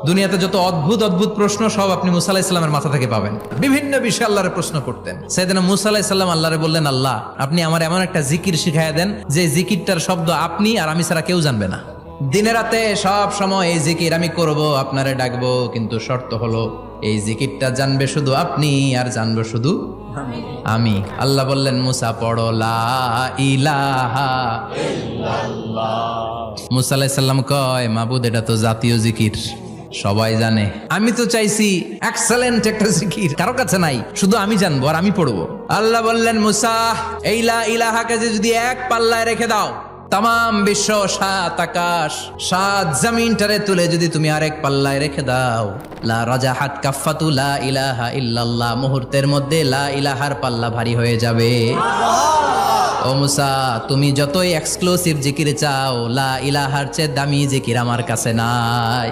দুনিয়াতে যত অদ্ভুত অদ্ভুত প্রশ্ন সব আপনি মুসা আলাইহিস সালামের মাথা থেকে পাবেন। বিভিন্ন বিষয়ে আল্লাহরে প্রশ্ন করতেন। সাইয়েদনা মুসা আলাইহিস সালাম আল্লাহরে বললেন, আল্লাহ আপনি আমার এমন একটা জিকির শিখাইয়া দেন যে জিকিরটার শব্দ আপনি আর আমি ছাড়া কেউ জানবে না। দিনে রাতে সব সময় এই জিকির আমি করব, আপনারে ডাকবো, কিন্তু শর্ত হলো এই জিকিরটা জানবে শুধু আপনি আর জানবো শুধু আমি। আল্লাহ বললেন, মুসা পড়ো লা ইলাহা ইল্লাল্লাহ। মুসা আলাইহিস সালাম কয়, মাবুদ এটা তো জাতীয় জিকির, সবাই জানে। আমি তো চাইছি এক্সেলেন্ট একটা জিকির, কারো কাছে নাই, শুধু আমি জানবো আর আমি পড়বো। আল্লাহ বললেন, মুসা এই লা ইলাহাকে যদি এক পাল্লায় রেখে দাও, তাম বিশ্ব, 7 আকাশ 7 জমিনটারে তুলে যদি তুমি আরেক পাল্লায় রেখে দাও, লা রাজাহাত কাফাতু লা ইলাহা ইল্লাল্লাহ, মুহূর্তের মধ্যে লা ইলাহার পাল্লা ভারী হয়ে যাবে। ও মুসা, তুমি যতই এক্সক্লুসিভ জিকির চাও, লা ইলাহার চেয়ে দামি জিকির আমার কাছে নাই।